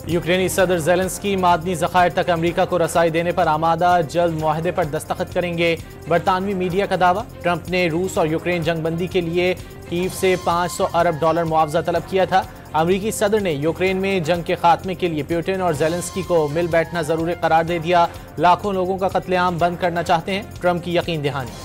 यूक्रेनी सदर ज़ेलेंस्की मादनी ज़खायर तक अमरीका को रसाई देने पर आमादा, जल्द मुआहदे पर दस्तखत करेंगे। बरतानवी मीडिया का दावा, ट्रंप ने रूस और यूक्रेन जंगबंदी के लिए कीव से $500 अरब मुआवजा तलब किया था। अमरीकी सदर ने यूक्रेन में जंग के खात्मे के लिए पुतिन और ज़ेलेंस्की को मिल बैठना ज़रूरी करार दे दिया। लाखों लोगों का कत्लेआम बंद करना चाहते हैं, ट्रंप की यकीन दहानी।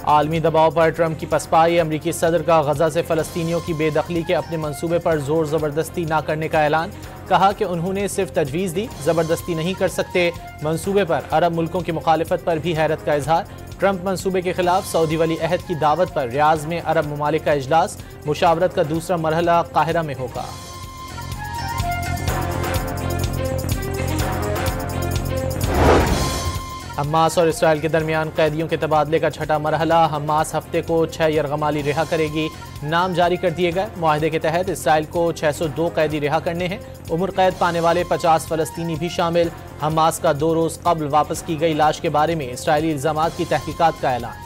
आलमी दबाव पर ट्रंप की पसपाई, अमरीकी सदर का गजा से फ़लस्तीनियों की बेदखली के अपने मंसूबे पर जोर ज़बरदस्ती ना करने का ऐलान। कहा कि उन्होंने सिर्फ तजवीज़ दी, ज़बरदस्ती नहीं कर सकते। मंसूबे पर अरब मुल्कों की मुखालिफत पर भी हैरत का इजहार। ट्रंप मंसूबे के खिलाफ सऊदी वली अहद की दावत पर रियाज में अरब ममालिक का इजलास। मुशावरत का दूसरा मरहला काहिरा में होगा। हमास और इसराइल के दरमियान कैदियों के तबादले का छठा मरहला। हमास हफ्ते को 6 यरगमाली रिहा करेगी। नाम जारी कर दिए गए। मुआहदे के तहत इसराइल को 602 कैदी रिहा करने हैं। उम्र कैद पाने वाले 50 फ़लस्तीनी भी शामिल। हमास का 2 रोज़ कबल वापस की गई लाश के बारे में इसराइली इल्ज़ामात की तहकीकात का ऐलान।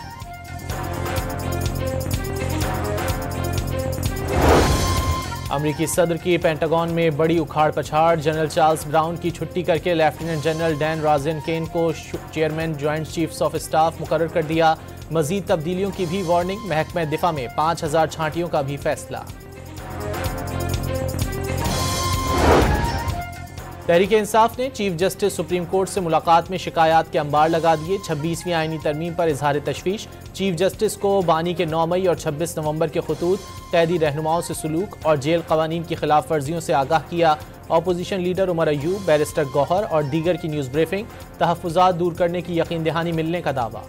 अमरीकी सदर की पेंटागन में बड़ी उखाड़ पछाड़। जनरल चार्ल्स ब्राउन की छुट्टी करके लेफ्टिनेंट जनरल डैन राज़नकेन को chairman joint chiefs of staff मुकर्रर कर दिया। मजीद तब्दीलियों की भी वार्निंग। महकमा दिफा में 5000 छांटियों का भी फैसला। तहरीक इंसाफ ने चीफ जस्टिस सुप्रीम कोर्ट से मुलाकात में शिकायत के अंबार लगा दिए। 26वीं आईनी तरमीम पर इजहार तशवीश। चीफ जस्टिस को बानी के 9 मई और 26 नवंबर के खतूत कैदी रहनुमाओं से सलूक और जेल कवानीन की खिलाफ वर्जियों से आगाह किया। Opposition leader Omar Ayub, barrister Gohar और दीगर की न्यूज़ ब्रीफिंग। तहफ़्फ़ुज़ात दूर करने की यकीन दहानी मिलने का दावा।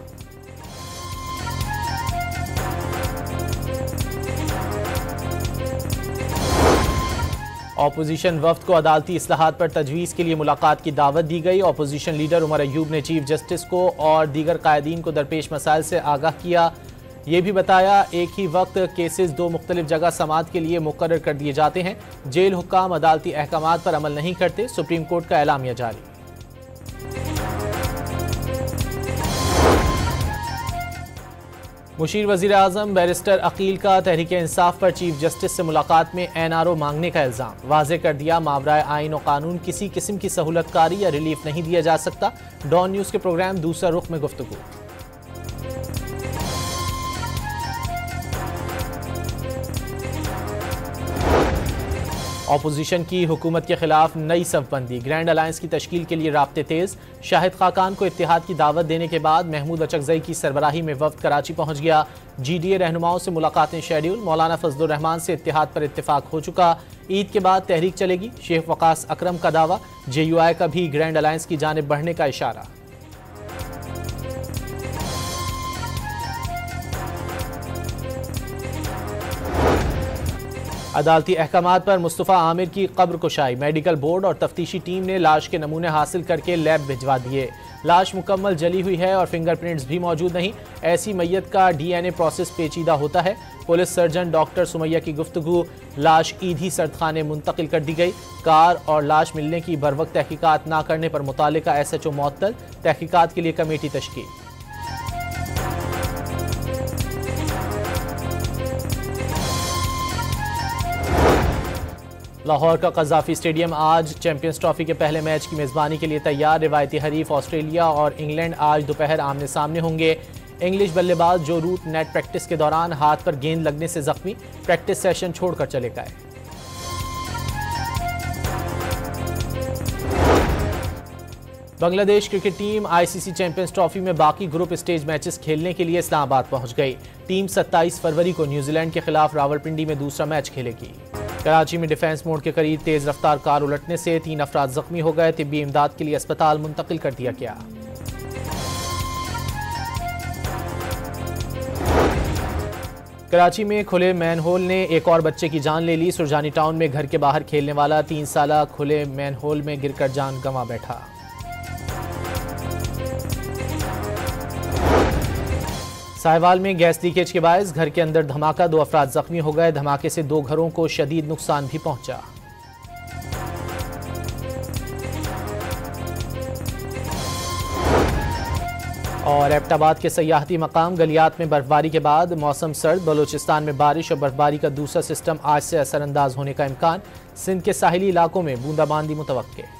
अपोजिशन वफ्द को अदालती इस्लाहात पर तजवीज़ के लिए मुलाकात की दावत दी गई। अपोजिशन लीडर उमर अयूब ने चीफ जस्टिस को और दीगर कायदीन को दरपेश मसाइल से आगाह किया। ये भी बताया एक ही वक्त केसेस 2 मुख्तलिफ जगह समाअत के लिए मुकर्रर कर दिए जाते हैं। जेल हुक्काम अदालती अहकामात पर अमल नहीं करते। सुप्रीम कोर्ट का एलामिया जारी। मुशीर वज़ीर आज़म बैरिस्टर अकील का तहरीक इंसाफ पर चीफ जस्टिस से मुलाकात में NRO मांगने का इल्ज़ाम। वाज़े कर दिया, मावराए आइन और कानून किसी किस्म की सहूलतकारी या रिलीफ नहीं दिया जा सकता। डॉन न्यूज़ के प्रोग्राम दूसरा रुख में गुफ्तगू। अपोजिशन की हुकूमत के खिलाफ नई सफबंदी। ग्रैंड अलायंस की तश्कील के लिए राब्ते तेज। शाहिद खाकान को इत्तेहाद की दावत देने के बाद महमूद अचकज़ई की सरबराही में वफ्द कराची पहुंच गया। GDA रहनुमाओं से मुलाकातें शेड्यूल। मौलाना फजलुर रहमान से इत्तेहाद पर इत्तेफाक हो चुका। ईद के बाद तहरीक चलेगी। शेख वकास अकरम का दावा। JUI का भी ग्रैंड अलायंस की जानिब बढ़ने का इशारा। अदालती अहकामात पर मुस्तफ़ा आमिर की कब्र कुशाई। मेडिकल बोर्ड और तफ्तीशी टीम ने लाश के नमूने हासिल करके लैब भिजवा दिए। लाश मुकम्मल जली हुई है और फिंगरप्रिंट्स भी मौजूद नहीं। ऐसी मैयत का DNA प्रोसेस पेचीदा होता है। पुलिस सर्जन डॉक्टर सुमैया की गुफ्तगू। लाश ईदी सर्दखाने मुंतकिल कर दी गई। कार और लाश मिलने की बरवक्त तहकीकात ना करने पर मुतालिका SHO मुअत्तल। तहकीकात के लिए कमेटी तश्कील। लाहौर का कज़ाफ़ी स्टेडियम आज चैंपियंस ट्रॉफी के पहले मैच की मेज़बानी के लिए तैयार। रिवायती हरीफ ऑस्ट्रेलिया और इंग्लैंड आज दोपहर आमने सामने होंगे। इंग्लिश बल्लेबाज जो रूट नेट प्रैक्टिस के दौरान हाथ पर गेंद लगने से जख्मी, प्रैक्टिस सेशन छोड़कर चले गए। Bangladesh cricket team ICC champions trophy में बाकी ग्रुप स्टेज मैचेस खेलने के लिए इस्लामाबाद पहुंच गई। टीम 27 फरवरी को न्यूजीलैंड के खिलाफ रावलपिंडी में दूसरा मैच खेलेगी। कराची में डिफेंस मोड़ के करीब तेज रफ्तार कार उलटने से 3 अफराद जख्मी हो गए। तिब्बी इमदाद के लिए अस्पताल मुंतकिल कर दिया गया। कराची में खुले मैनहोल ने एक और बच्चे की जान ले ली। सुरजानी टाउन में घर के बाहर खेलने वाला 3 साला खुले मैनहोल में गिरकर जान गंवा बैठा। साहिवाल में गैस लीकेज के बायस घर के अंदर धमाका, 2 अफराद जख्मी हो गए। धमाके से 2 घरों को शदीद नुकसान भी पहुंचा। और एबटाबाद के सयाहती मकाम गलियात में बर्फबारी के बाद मौसम सर्द। बलूचिस्तान में बारिश और बर्फबारी का दूसरा सिस्टम आज से असरअंदाज होने का इम्कान। सिंध के साहिली इलाकों में बूंदाबांदी मुतवक्के।